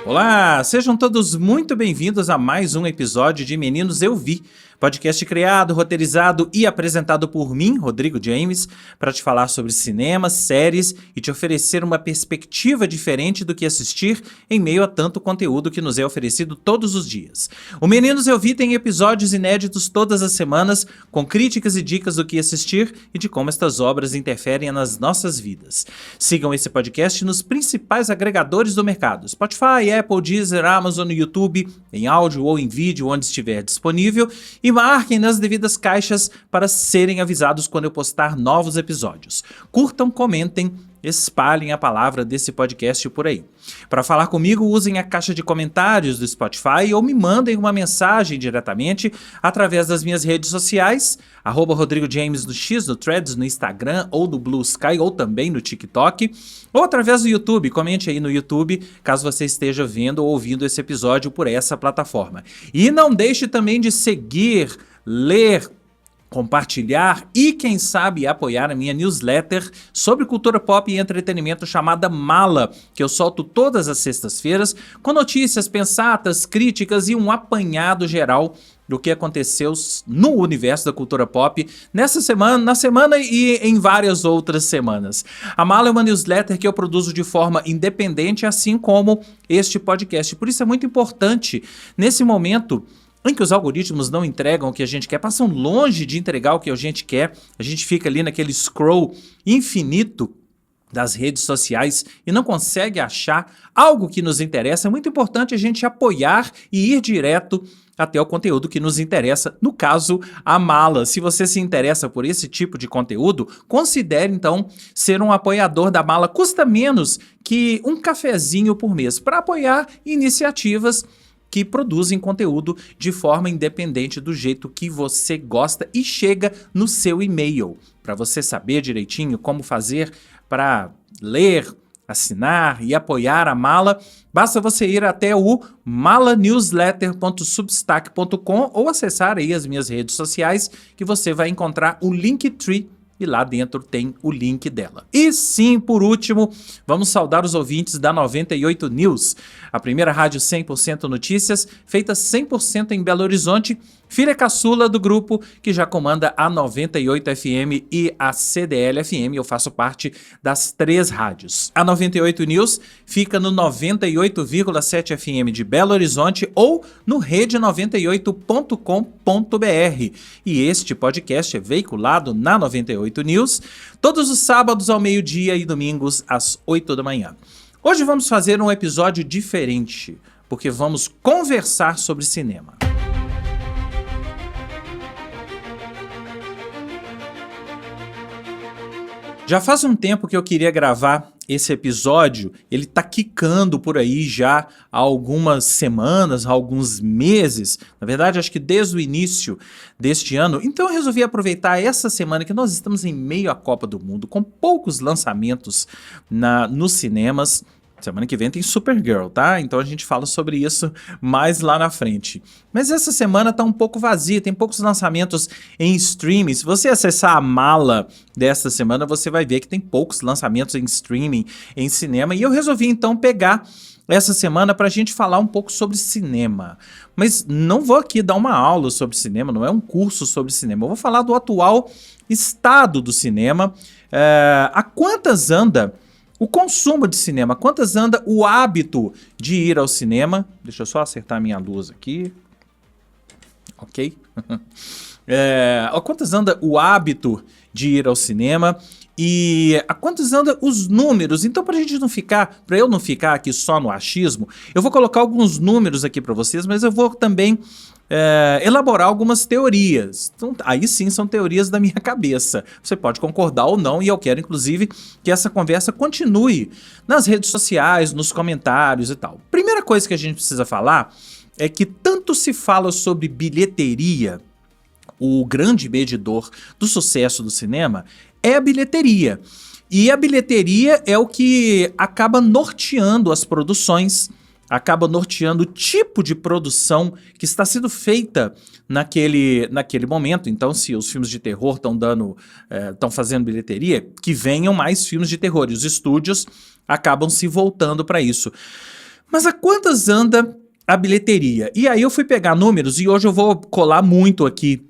Olá, sejam todos muito bem-vindos a mais um episódio de Meninos Eu Vi, podcast criado, roteirizado e apresentado por mim, Rodrigo James, para te falar sobre cinema, séries e te oferecer uma perspectiva diferente do que assistir em meio a tanto conteúdo que nos é oferecido todos os dias. O Meninos Eu Vi tem episódios inéditos todas as semanas, com críticas e dicas do que assistir e de como estas obras interferem nas nossas vidas. Sigam esse podcast nos principais agregadores do mercado, Spotify, Apple, Deezer, Amazon, YouTube, em áudio ou em vídeo, onde estiver disponível, e marquem nas devidas caixas para serem avisados quando eu postar novos episódios. Curtam, comentem, espalhem a palavra desse podcast por aí. Para falar comigo, usem a caixa de comentários do Spotify ou me mandem uma mensagem diretamente através das minhas redes sociais, @Rodrigo James no X, no Threads, no Instagram ou no Blue Sky ou também no TikTok, ou através do YouTube. Comente aí no YouTube caso você esteja vendo ou ouvindo esse episódio por essa plataforma. E não deixe também de seguir, ler, compartilhar e, quem sabe, apoiar a minha newsletter sobre cultura pop e entretenimento chamada Mala, que eu solto todas as sextas-feiras, com notícias, pensatas, críticas e um apanhado geral do que aconteceu no universo da cultura pop nessa semana, na semana e em várias outras semanas. A Mala é uma newsletter que eu produzo de forma independente, assim como este podcast. Por isso é muito importante, nesse momento em que os algoritmos não entregam o que a gente quer, passam longe de entregar o que a gente quer, a gente fica ali naquele scroll infinito das redes sociais e não consegue achar algo que nos interessa. É muito importante a gente apoiar e ir direto até o conteúdo que nos interessa, no caso, a Mala. Se você se interessa por esse tipo de conteúdo, considere então ser um apoiador da Mala. Custa menos que um cafezinho por mês para apoiar iniciativas que produzem conteúdo de forma independente do jeito que você gosta e chega no seu e-mail. Para você saber direitinho como fazer para ler, assinar e apoiar a Mala, basta você ir até o malanewsletter.substack.com ou acessar aí as minhas redes sociais que você vai encontrar o Linktree. E lá dentro tem o link dela. E sim, por último, vamos saudar os ouvintes da 98 News, a primeira rádio 100% notícias, feita 100% em Belo Horizonte, filha caçula do grupo que já comanda a 98 FM e a CDL FM. Eu faço parte das 3 rádios. A 98 News fica no 98,7 FM de Belo Horizonte ou no rede98.com.br. E este podcast é veiculado na 98 News todos os sábados ao meio-dia e domingos às 8 da manhã. Hoje vamos fazer um episódio diferente, porque vamos conversar sobre cinema. Já faz um tempo que eu queria gravar esse episódio, ele tá quicando por aí já há algumas semanas, há alguns meses, na verdade acho que desde o início deste ano. Então eu resolvi aproveitar essa semana que nós estamos em meio à Copa do Mundo, com poucos lançamentos nos cinemas. Semana que vem tem Supergirl, tá? Então a gente fala sobre isso mais lá na frente. Mas essa semana tá um pouco vazia, tem poucos lançamentos em streaming. Se você acessar a Mala dessa semana, você vai ver que tem poucos lançamentos em streaming, em cinema. E eu resolvi então pegar essa semana para a gente falar um pouco sobre cinema. Mas não vou aqui dar uma aula sobre cinema, não é um curso sobre cinema. Eu vou falar do atual estado do cinema, a quantas anda o consumo de cinema, quantas anda o hábito de ir ao cinema. Deixa eu só acertar minha luz aqui. Ok? Quantas anda o hábito de ir ao cinema e a quantos anda os números. Então, para eu não ficar aqui só no achismo, eu vou colocar alguns números aqui para vocês, mas eu vou também elaborar algumas teorias. Então, aí sim são teorias da minha cabeça. Você pode concordar ou não, e eu quero inclusive que essa conversa continue nas redes sociais, nos comentários e tal. Primeira coisa que a gente precisa falar é que tanto se fala sobre bilheteria, o grande medidor do sucesso do cinema é a bilheteria. E a bilheteria é o que acaba norteando as produções, acaba norteando o tipo de produção que está sendo feita naquele momento. Então, se os filmes de terror estão fazendo bilheteria, que venham mais filmes de terror. E os estúdios acabam se voltando para isso. Mas a quantas anda a bilheteria? E aí eu fui pegar números e hoje eu vou colar muito aqui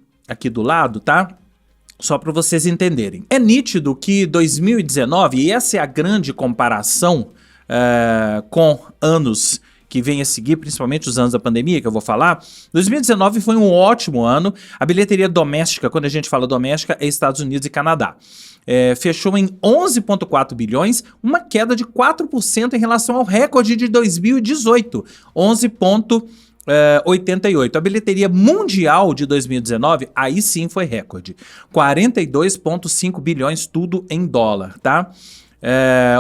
do lado, tá? Só para vocês entenderem. É nítido que 2019, e essa é a grande comparação com anos que vem a seguir, principalmente os anos da pandemia, que eu vou falar, 2019 foi um ótimo ano. A bilheteria doméstica, quando a gente fala doméstica, é Estados Unidos e Canadá. Fechou em 11,4 bilhões, uma queda de 4% em relação ao recorde de 2018, 11,88. A bilheteria mundial de 2019, aí sim foi recorde, 42,5 bilhões, tudo em dólar, tá?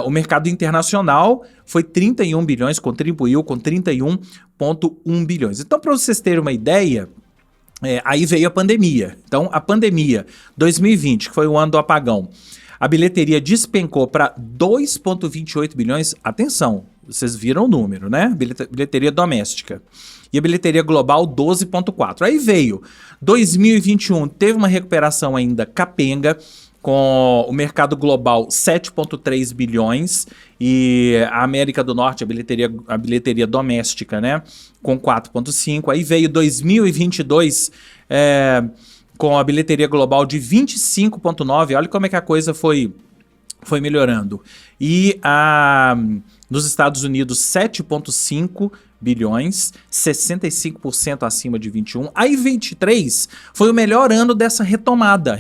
O mercado internacional foi 31 bilhões, contribuiu com 31,1 bilhões. Então, para vocês terem uma ideia, aí veio a pandemia. Então, a pandemia 2020, que foi o ano do apagão, a bilheteria despencou para 2,28 bilhões. Atenção, vocês viram o número, né? Bilheteria doméstica. E a bilheteria global, 12,4. Aí veio 2021, teve uma recuperação ainda capenga, com o mercado global 7,3 bilhões e a América do Norte, a bilheteria doméstica, né, com 4,5. Aí veio 2022 com a bilheteria global de 25,9. Olha como é que a coisa foi melhorando. E nos Estados Unidos, 7,5 bilhões, 65% acima de 21. Aí 23 foi o melhor ano dessa retomada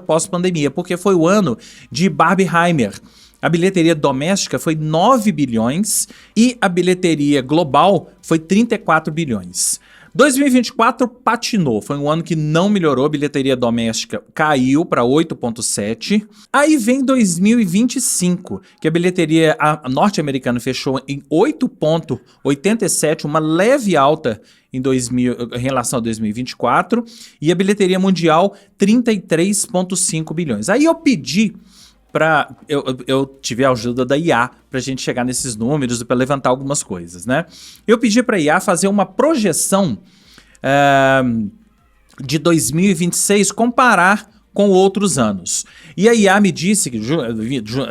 pós-pandemia, porque foi o ano de Barbenheimer. A bilheteria doméstica foi 9 bilhões e a bilheteria global foi 34 bilhões. 2024 patinou, foi um ano que não melhorou, a bilheteria doméstica caiu para 8,7. Aí vem 2025, que a bilheteria norte-americana fechou em 8,87, uma leve alta em relação a 2024, e a bilheteria mundial 33,5 bilhões. Aí eu pedi eu tive a ajuda da IA para a gente chegar nesses números e para levantar algumas coisas, né? Eu pedi para a IA fazer uma projeção de 2026, comparar com outros anos. E a IA me disse que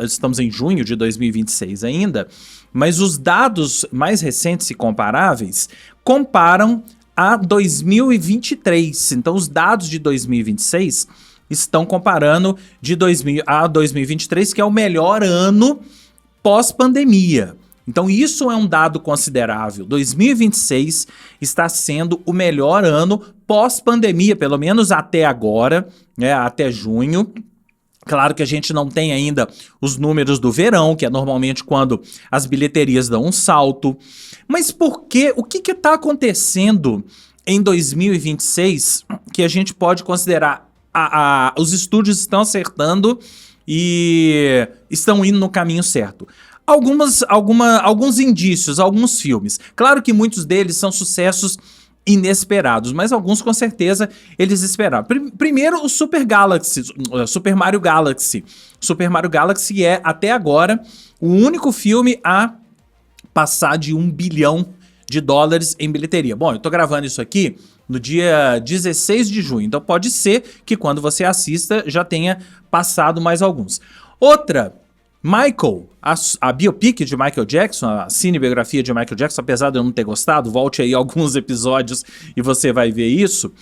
estamos em junho de 2026 ainda, mas os dados mais recentes e comparáveis comparam a 2023. Então, os dados de 2026 estão comparando a 2023, que é o melhor ano pós-pandemia. Então isso é um dado considerável. 2026 está sendo o melhor ano pós-pandemia, pelo menos até agora, né, até junho. Claro que a gente não tem ainda os números do verão, que é normalmente quando as bilheterias dão um salto. Mas por quê? O que está acontecendo em 2026 que a gente pode considerar os estúdios estão acertando e estão indo no caminho certo? Alguns indícios, alguns filmes. Claro que muitos deles são sucessos inesperados, mas alguns com certeza eles esperavam. Primeiro, o Super Mario Galaxy. Super Mario Galaxy é, até agora, o único filme a passar de $1 bilhão em bilheteria. Bom, eu tô gravando isso aqui no dia 16 de junho, então pode ser que quando você assista já tenha passado mais alguns. Outra, Michael, a biopic de Michael Jackson, a cinebiografia de Michael Jackson, apesar de eu não ter gostado, volte aí alguns episódios e você vai ver isso.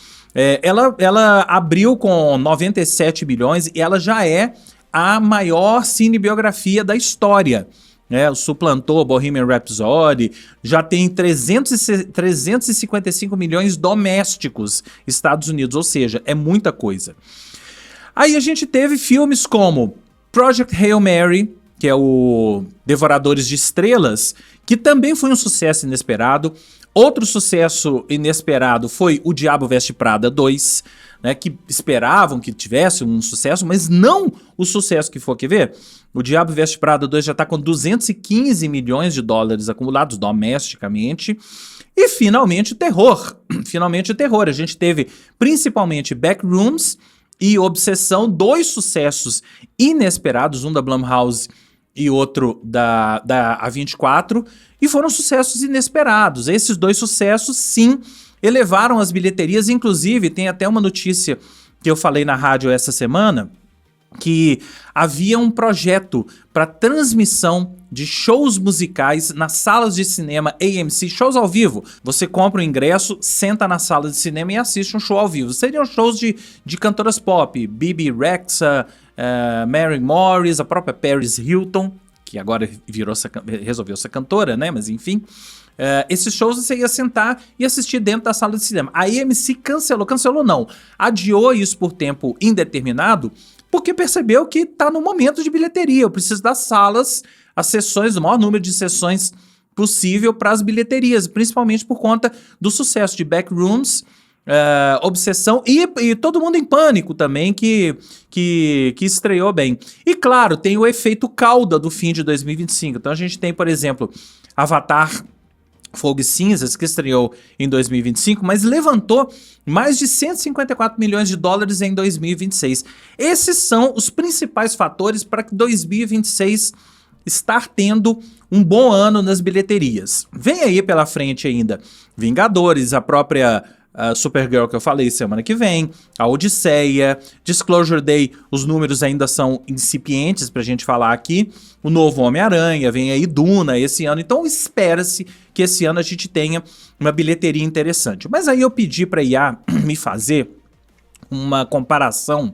Ela abriu com 97 milhões e ela já é a maior cinebiografia da história. Suplantou Bohemian Rhapsody, já tem 355 milhões domésticos Estados Unidos, ou seja, é muita coisa. Aí a gente teve filmes como Project Hail Mary, que é o Devoradores de Estrelas, que também foi um sucesso inesperado. Outro sucesso inesperado foi O Diabo Veste Prada 2, né, que esperavam que tivesse um sucesso, mas não o sucesso que for. Quer ver? O Diabo Veste Prada 2 já está com 215 milhões de dólares acumulados domesticamente. E finalmente o terror. Finalmente o terror. A gente teve principalmente Backrooms e Obsessão, dois sucessos inesperados, um da Blumhouse e outro da A24, e foram sucessos inesperados. Esses dois sucessos, sim, elevaram as bilheterias. Inclusive, tem até uma notícia que eu falei na rádio essa semana, que havia um projeto para transmissão de shows musicais nas salas de cinema AMC, shows ao vivo. Você compra o ingresso, senta na sala de cinema e assiste um show ao vivo. Seriam shows de cantoras pop, Bebe Rexha, Mary Morris, a própria Paris Hilton, que agora resolveu ser cantora, né? Mas enfim, esses shows você ia sentar e assistir dentro da sala de cinema. A AMC cancelou não, adiou isso por tempo indeterminado, porque percebeu que está no momento de bilheteria. Eu preciso das salas, as sessões, o maior número de sessões possível para as bilheterias, principalmente por conta do sucesso de Backrooms, Obsessão e Todo Mundo em Pânico também, que estreou bem. E claro, tem o efeito cauda do fim de 2025. Então a gente tem, por exemplo, Avatar Fogo e Cinzas, que estreou em 2025, mas levantou mais de 154 milhões de dólares em 2026. Esses são os principais fatores para que 2026 estar tendo um bom ano nas bilheterias. Vem aí pela frente ainda Vingadores, a própria Supergirl que eu falei semana que vem, a Odisseia, Disclosure Day, os números ainda são incipientes pra gente falar aqui, o novo Homem-Aranha, vem aí Duna esse ano, então espera-se que esse ano a gente tenha uma bilheteria interessante. Mas aí eu pedi pra IA me fazer uma comparação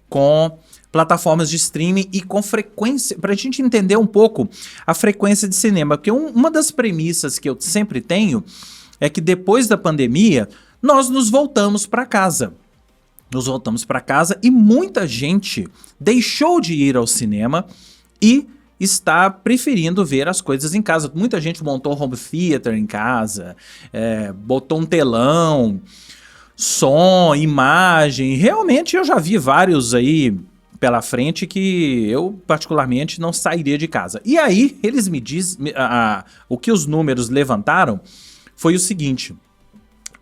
com plataformas de streaming e com frequência, pra gente entender um pouco a frequência de cinema, porque uma das premissas que eu sempre tenho é que depois da pandemia nós nos voltamos para casa. Nos voltamos para casa e muita gente deixou de ir ao cinema e está preferindo ver as coisas em casa. Muita gente montou home theater em casa, botou um telão, som, imagem. Realmente eu já vi vários aí pela frente que eu particularmente não sairia de casa. E aí eles me dizem, o que os números levantaram foi o seguinte: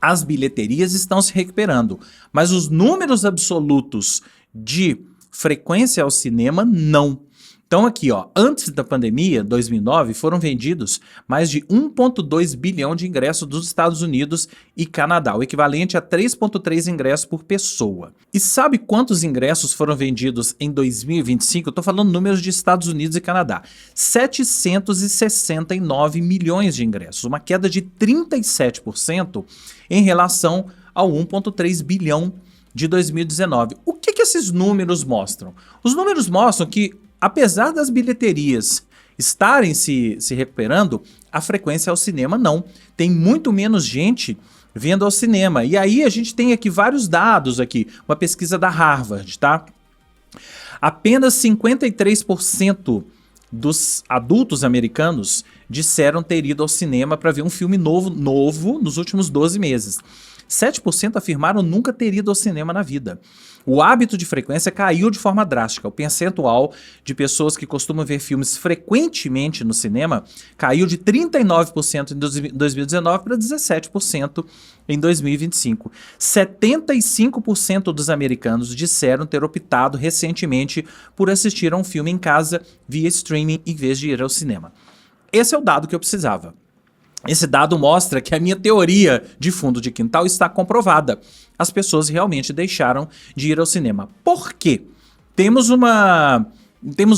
as bilheterias estão se recuperando, mas os números absolutos de frequência ao cinema não. Então aqui, ó, antes da pandemia, 2009, foram vendidos mais de 1,2 bilhão de ingressos dos Estados Unidos e Canadá, o equivalente a 3,3 ingressos por pessoa. E sabe quantos ingressos foram vendidos em 2025? Eu tô falando números de Estados Unidos e Canadá. 769 milhões de ingressos, uma queda de 37% em relação ao 1,3 bilhão de 2019. O que esses números mostram? Os números mostram que, apesar das bilheterias estarem se recuperando, a frequência ao cinema não. Tem muito menos gente vendo ao cinema. E aí a gente tem aqui vários dados aqui, uma pesquisa da Harvard, tá? Apenas 53% dos adultos americanos disseram ter ido ao cinema para ver um filme novo nos últimos 12 meses. 7% afirmaram nunca ter ido ao cinema na vida. O hábito de frequência caiu de forma drástica. O percentual de pessoas que costumam ver filmes frequentemente no cinema caiu de 39% em 2019 para 17% em 2025. 75% dos americanos disseram ter optado recentemente por assistir a um filme em casa via streaming em vez de ir ao cinema. Esse é o dado que eu precisava. Esse dado mostra que a minha teoria de fundo de quintal está comprovada. As pessoas realmente deixaram de ir ao cinema. Por quê? Temos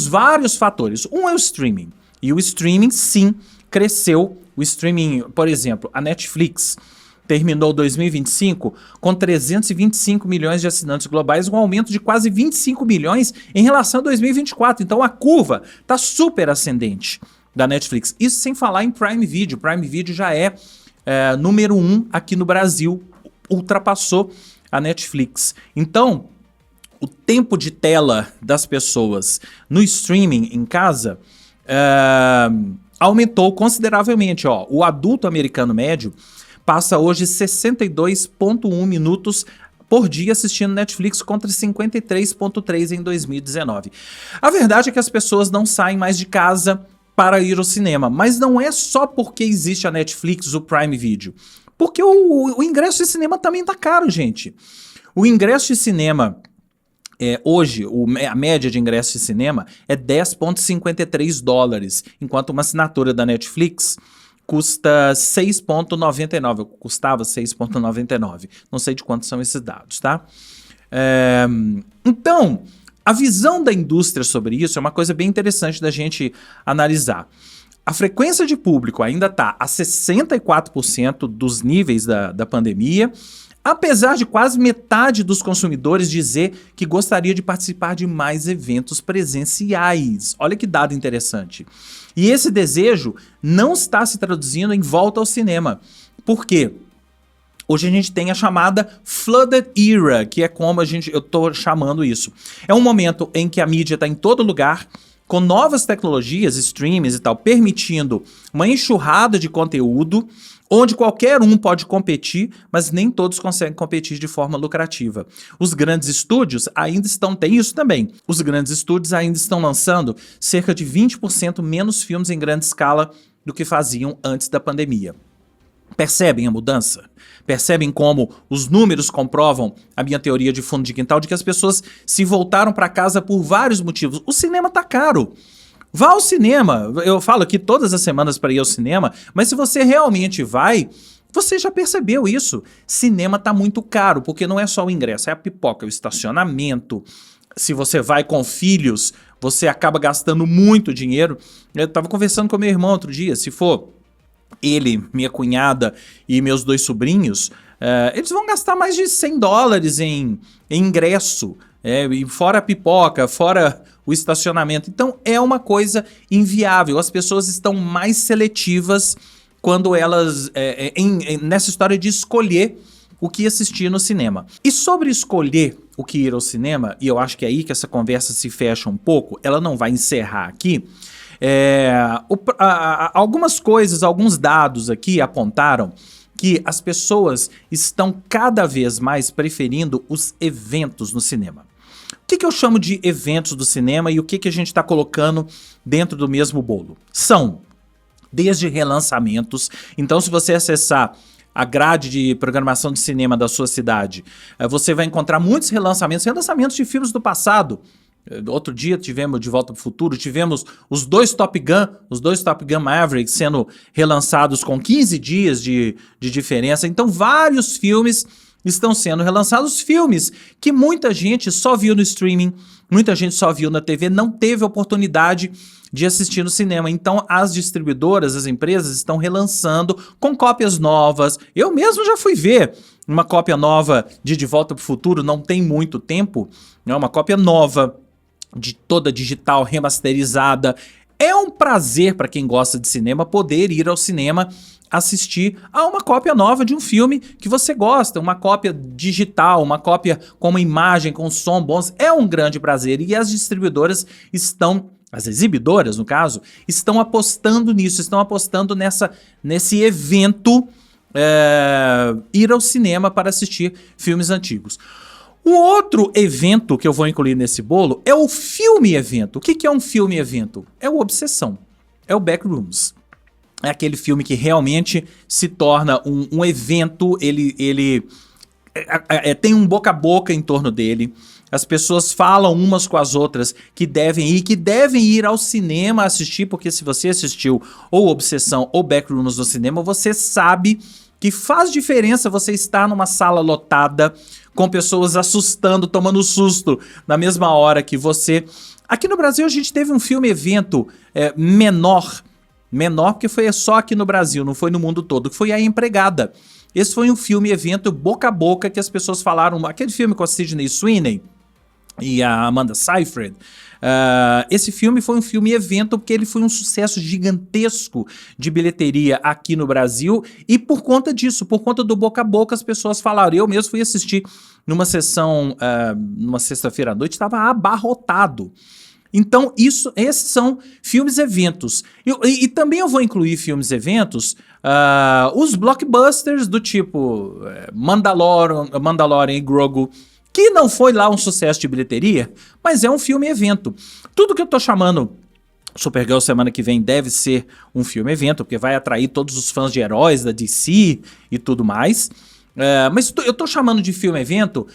vários fatores. Um é o streaming. E o streaming, sim, cresceu. O streaming, por exemplo, a Netflix terminou 2025 com 325 milhões de assinantes globais, um aumento de quase 25 milhões em relação a 2024. Então a curva está super ascendente da Netflix. Isso sem falar em Prime Video. Prime Video já é número 1 aqui no Brasil, ultrapassou a Netflix. Então, o tempo de tela das pessoas no streaming em casa aumentou consideravelmente. Ó, o adulto americano médio passa hoje 62,1 minutos por dia assistindo Netflix contra 53,3 em 2019. A verdade é que as pessoas não saem mais de casa para ir ao cinema, mas não é só porque existe a Netflix, o Prime Video, porque o ingresso de cinema também tá caro, gente. O ingresso de cinema, hoje, a média de ingresso de cinema é 10,53 dólares, enquanto uma assinatura da Netflix custa 6,99, custava 6,99, não sei de quantos são esses dados, tá? Então, A visão da indústria sobre isso é uma coisa bem interessante da gente analisar. A frequência de público ainda está a 64% dos níveis da pandemia, apesar de quase metade dos consumidores dizer que gostaria de participar de mais eventos presenciais. Olha que dado interessante. E esse desejo não está se traduzindo em volta ao cinema. Por quê? Hoje a gente tem a chamada Flooded Era, que é como eu estou chamando isso. É um momento em que a mídia está em todo lugar, com novas tecnologias, streams e tal, permitindo uma enxurrada de conteúdo, onde qualquer um pode competir, mas nem todos conseguem competir de forma lucrativa. Os grandes estúdios ainda tem isso também. Os grandes estúdios ainda estão lançando cerca de 20% menos filmes em grande escala do que faziam antes da pandemia. Percebem a mudança? Percebem como os números comprovam a minha teoria de fundo de quintal de que as pessoas se voltaram para casa por vários motivos. O cinema tá caro. Vá ao cinema. Eu falo aqui todas as semanas para ir ao cinema, mas se você realmente vai, você já percebeu isso. Cinema tá muito caro, porque não é só o ingresso, é a pipoca, o estacionamento. Se você vai com filhos, você acaba gastando muito dinheiro. Eu tava conversando com meu irmão outro dia, se for ele, minha cunhada e meus 2 sobrinhos, eles vão gastar mais de $100 em ingresso, e fora a pipoca, fora o estacionamento. Então é uma coisa inviável. As pessoas estão mais seletivas quando elas, nessa história de escolher o que assistir no cinema. E sobre escolher o que ir ao cinema, e eu acho que é aí que essa conversa se fecha um pouco, ela não vai encerrar aqui. Algumas coisas, alguns dados aqui apontaram que as pessoas estão cada vez mais preferindo os eventos no cinema. O que eu chamo de eventos do cinema e o que a gente está colocando dentro do mesmo bolo? São desde relançamentos. Então, se você acessar a grade de programação de cinema da sua cidade, você vai encontrar muitos relançamentos de filmes do passado. Outro dia tivemos De Volta para o Futuro, tivemos os dois Top Gun Maverick sendo relançados com 15 dias de diferença. Então vários filmes estão sendo relançados, filmes que muita gente só viu no streaming, muita gente só viu na TV, não teve oportunidade de assistir no cinema. Então as distribuidoras, as empresas estão relançando com cópias novas. Eu mesmo já fui ver uma cópia nova de Volta para o Futuro, não tem muito tempo, é uma cópia nova, de toda digital, remasterizada. É um prazer para quem gosta de cinema poder ir ao cinema assistir a uma cópia nova de um filme que você gosta, uma cópia digital, uma cópia com uma imagem, com som bons. É um grande prazer e as distribuidoras as exibidoras no caso, estão apostando nisso, estão apostando nesse evento, ir ao cinema para assistir filmes antigos. O outro evento que eu vou incluir nesse bolo é o filme-evento. O que é um filme-evento? É o Obsessão, é o Backrooms. É aquele filme que realmente se torna um evento, ele tem um boca a boca em torno dele. As pessoas falam umas com as outras que devem ir ao cinema assistir, porque se você assistiu ou Obsessão ou Backrooms no cinema, você sabe que faz diferença você estar numa sala lotada, com pessoas assustando, tomando susto na mesma hora que você. Aqui no Brasil a gente teve um filme-evento menor porque foi só aqui no Brasil, não foi no mundo todo, que foi A Empregada. Esse foi um filme-evento boca a boca que as pessoas falaram, aquele filme com a Sydney Sweeney e a Amanda Seyfried. Esse filme foi um filme-evento porque ele foi um sucesso gigantesco de bilheteria aqui no Brasil e por conta disso, por conta do boca a boca, as pessoas falaram. Eu mesmo fui assistir numa sessão, numa sexta-feira à noite, estava abarrotado. Então esses são filmes-eventos. E também eu vou incluir filmes-eventos, os blockbusters do tipo Mandalorian e Grogu, que não foi lá um sucesso de bilheteria, mas é um filme-evento. Tudo que eu tô chamando Supergirl semana que vem deve ser um filme-evento, porque vai atrair todos os fãs de heróis da DC e tudo mais. Mas eu tô chamando de filme-evento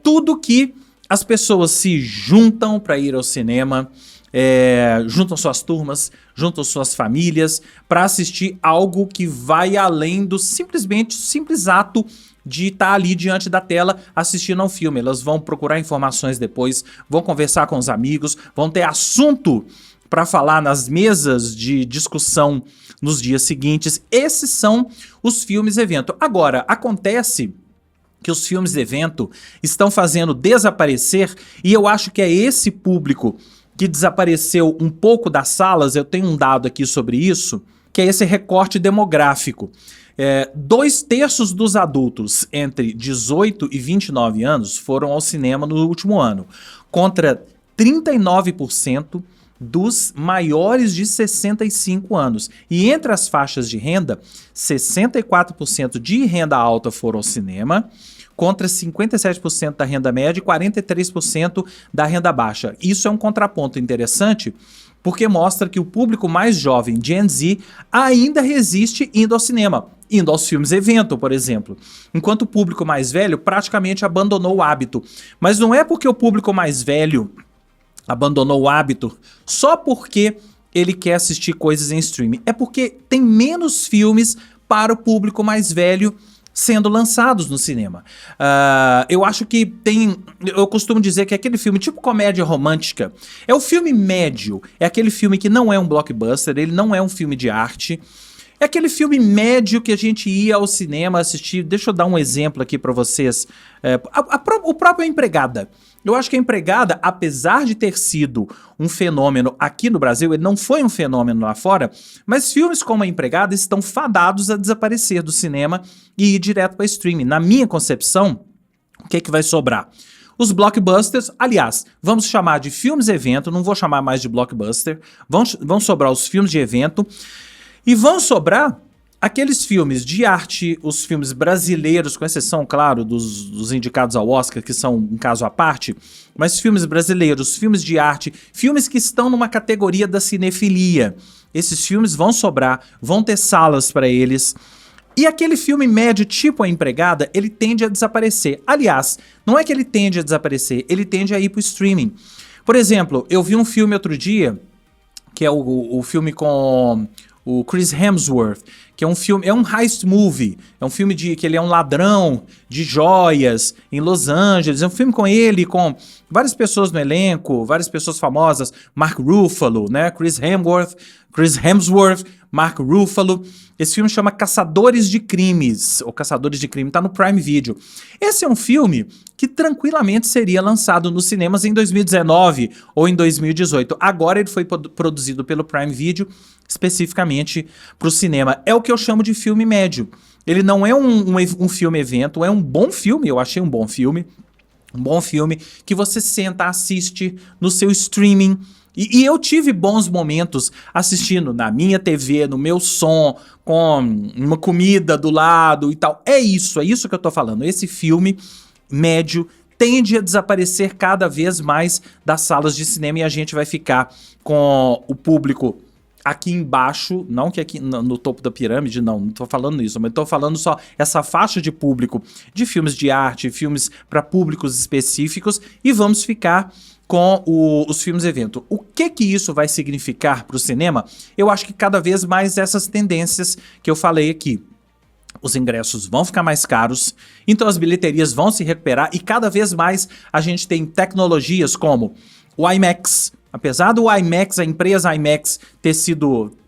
tudo que as pessoas se juntam para ir ao cinema, juntam suas turmas, juntam suas famílias para assistir algo que vai além do simplesmente simples ato de estar ali diante da tela assistindo ao filme. Elas vão procurar informações depois, vão conversar com os amigos, vão ter assunto para falar nas mesas de discussão nos dias seguintes. Esses são os filmes evento. Agora, acontece que os filmes evento estão fazendo desaparecer, e eu acho que é esse público que desapareceu um pouco das salas. Eu tenho um dado aqui sobre isso, que é esse recorte demográfico. 2/3 dos adultos entre 18 e 29 anos foram ao cinema no último ano, contra 39% dos maiores de 65 anos. E entre as faixas de renda, 64% de renda alta foram ao cinema, contra 57% da renda média e 43% da renda baixa. Isso é um contraponto interessante, porque mostra que o público mais jovem, Gen Z, ainda resiste indo ao cinema, indo aos filmes evento, por exemplo. Enquanto o público mais velho praticamente abandonou o hábito. Mas não é porque o público mais velho abandonou o hábito só porque ele quer assistir coisas em streaming. É porque tem menos filmes para o público mais velho sendo lançados no cinema. Eu acho que tem... Eu costumo dizer que aquele filme tipo comédia romântica é o filme médio. É aquele filme que não é um blockbuster, ele não é um filme de arte. É aquele filme médio que a gente ia ao cinema assistir. Deixa eu dar um exemplo aqui para vocês. O próprio Empregada. Eu acho que a Empregada, apesar de ter sido um fenômeno aqui no Brasil, ele não foi um fenômeno lá fora, mas filmes como a Empregada estão fadados a desaparecer do cinema e ir direto para streaming. Na minha concepção, o que é que vai sobrar? Os blockbusters, aliás, vamos chamar de filmes evento, não vou chamar mais de blockbuster, vão sobrar os filmes de evento e vão sobrar aqueles filmes de arte, os filmes brasileiros, com exceção, claro, dos indicados ao Oscar, que são um caso à parte, mas filmes brasileiros, filmes de arte, filmes que estão numa categoria da cinefilia. Esses filmes vão sobrar, vão ter salas para eles. E aquele filme médio, tipo A Empregada, ele tende a desaparecer. Aliás, não é que ele tende a desaparecer, ele tende a ir para o streaming. Por exemplo, eu vi um filme outro dia, que é o filme com o Chris Hemsworth, que é um filme, é um heist movie, é um filme que ele é um ladrão de joias em Los Angeles, é um filme com ele, com várias pessoas no elenco, várias pessoas famosas, Mark Ruffalo, né, Chris Hemsworth, Mark Ruffalo. Esse filme chama Caçadores de Crimes, ou Caçadores de Crime, tá no Prime Video. Esse é um filme que tranquilamente seria lançado nos cinemas em 2019 ou em 2018. Agora ele foi produzido pelo Prime Video especificamente para o cinema. É o que eu chamo de filme médio. Ele não é um filme evento, é um bom filme, eu achei um bom filme. Um bom filme que você senta, assiste no seu streaming. E eu tive bons momentos assistindo na minha TV, no meu som, com uma comida do lado e tal. É isso que eu tô falando. Esse filme médio tende a desaparecer cada vez mais das salas de cinema e a gente vai ficar com o público aqui embaixo, não que aqui no topo da pirâmide, não tô falando isso, mas tô falando só essa faixa de público de filmes de arte, filmes para públicos específicos, e vamos ficar com os filmes evento. O que isso vai significar para o cinema? Eu acho que cada vez mais essas tendências que eu falei aqui. Os ingressos vão ficar mais caros, então as bilheterias vão se recuperar e cada vez mais a gente tem tecnologias como o IMAX. Apesar do IMAX, a empresa IMAX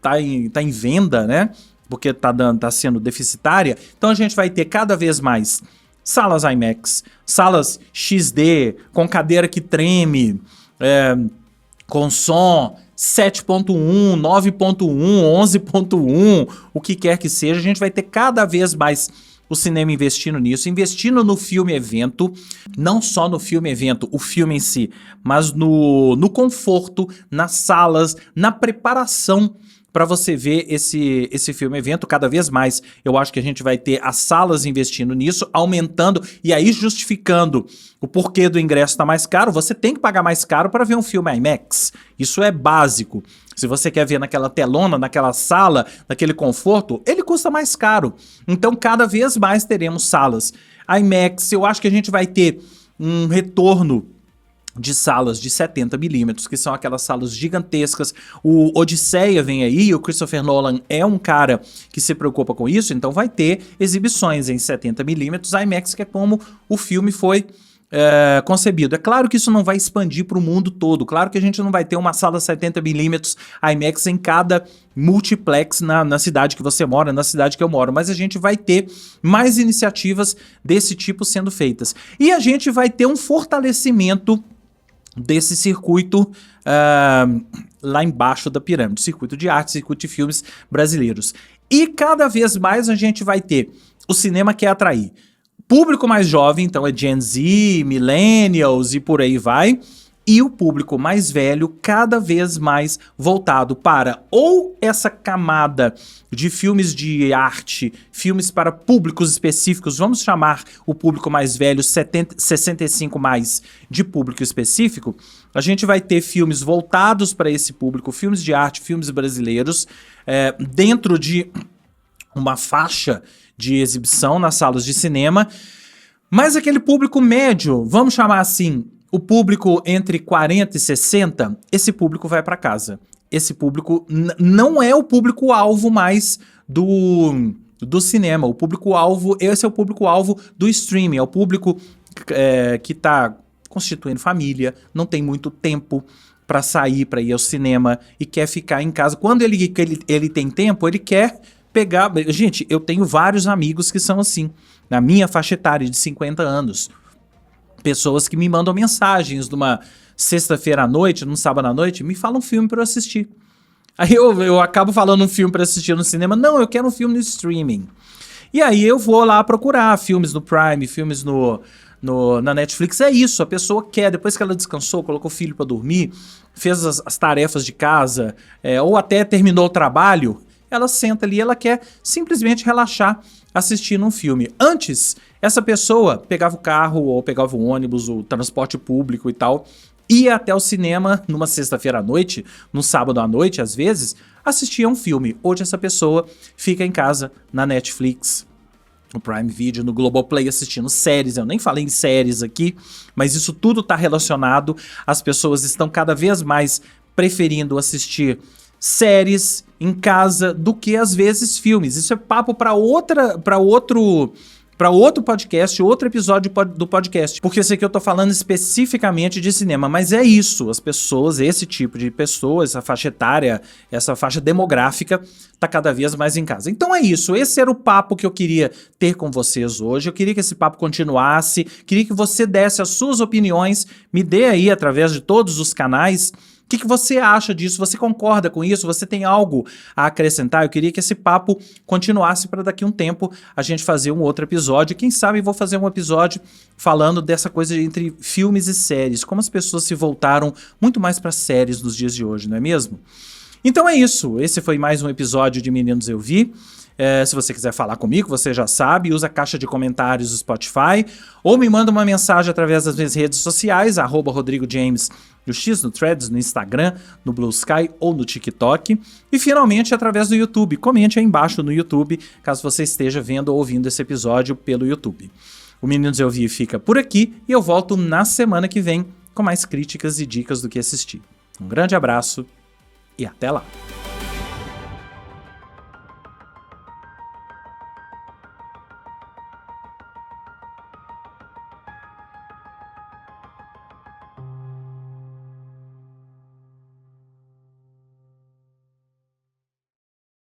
tá em venda, né? Porque tá sendo deficitária. Então a gente vai ter cada vez mais salas IMAX, salas XD, com cadeira que treme, com som 7.1, 9.1, 11.1, o que quer que seja. A gente vai ter cada vez mais o cinema investindo nisso, investindo no filme evento, não só no filme evento, o filme em si, mas no conforto, nas salas, na preparação para você ver esse filme evento. Cada vez mais eu acho que a gente vai ter as salas investindo nisso, aumentando e aí justificando o porquê do ingresso estar mais caro. Você tem que pagar mais caro para ver um filme IMAX, isso é básico. Se você quer ver naquela telona, naquela sala, naquele conforto, ele custa mais caro. Então cada vez mais teremos salas IMAX. Eu acho que a gente vai ter um retorno de salas de 70mm, que são aquelas salas gigantescas. O Odisseia vem aí, o Christopher Nolan é um cara que se preocupa com isso, então vai ter exibições em 70mm IMAX, que é como o filme foi concebido. É claro que isso não vai expandir para o mundo todo, claro que a gente não vai ter uma sala 70mm IMAX em cada multiplex na cidade que você mora, na cidade que eu moro, mas a gente vai ter mais iniciativas desse tipo sendo feitas. E a gente vai ter um fortalecimento desse circuito lá embaixo da pirâmide, circuito de arte, circuito de filmes brasileiros. E cada vez mais a gente vai ter o cinema que é atrair público mais jovem, então é Gen Z, Millennials e por aí vai, e o público mais velho cada vez mais voltado para ou essa camada de filmes de arte, filmes para públicos específicos, vamos chamar o público mais velho 65 mais de público específico, a gente vai ter filmes voltados para esse público, filmes de arte, filmes brasileiros, dentro de uma faixa de exibição nas salas de cinema, mas aquele público médio, vamos chamar assim, o público entre 40 e 60, esse público vai para casa. Esse público não é o público-alvo mais do cinema. O público-alvo, esse é o público-alvo do streaming. É o público que está constituindo família, não tem muito tempo para sair, para ir ao cinema e quer ficar em casa. Quando ele tem tempo, ele quer pegar... Gente, eu tenho vários amigos que são assim, na minha faixa etária de 50 anos. Pessoas que me mandam mensagens numa sexta-feira à noite, num sábado à noite, me falam um filme para eu assistir. Aí eu acabo falando um filme para assistir no cinema. Não, eu quero um filme no streaming. E aí eu vou lá procurar filmes no Prime, filmes na Netflix. É isso, a pessoa quer, depois que ela descansou, colocou o filho para dormir, fez as tarefas de casa, ou até terminou o trabalho, ela senta ali, ela quer simplesmente relaxar assistindo um filme. Antes, essa pessoa pegava o carro, ou pegava o ônibus, o transporte público e tal, ia até o cinema numa sexta-feira à noite, num sábado à noite, às vezes, assistia um filme. Hoje essa pessoa fica em casa, na Netflix, no Prime Video, no Globoplay, assistindo séries. Eu nem falei em séries aqui, mas isso tudo está relacionado. As pessoas estão cada vez mais preferindo assistir séries em casa do que às vezes filmes. Isso é papo para outro podcast, outro episódio do podcast, porque esse aqui eu tô falando especificamente de cinema, mas é isso, as pessoas, esse tipo de pessoa, essa faixa etária, essa faixa demográfica tá cada vez mais em casa. Então é isso, esse era o papo que eu queria ter com vocês hoje, eu queria que esse papo continuasse, queria que você desse as suas opiniões, me dê aí através de todos os canais. O que você acha disso? Você concorda com isso? Você tem algo a acrescentar? Eu queria que esse papo continuasse para daqui a um tempo a gente fazer um outro episódio. Quem sabe vou fazer um episódio falando dessa coisa entre filmes e séries. Como as pessoas se voltaram muito mais para séries nos dias de hoje, não é mesmo? Então é isso. Esse foi mais um episódio de Meninos Eu Vi. Se você quiser falar comigo, você já sabe, usa a caixa de comentários do Spotify ou me manda uma mensagem através das minhas redes sociais, @RodrigoJames no X, no Threads, no Instagram, no Blue Sky ou no TikTok. E finalmente através do YouTube. Comente aí embaixo no YouTube, caso você esteja vendo ou ouvindo esse episódio pelo YouTube. O Meninos Eu Vi fica por aqui e eu volto na semana que vem com mais críticas e dicas do que assistir. Um grande abraço e até lá!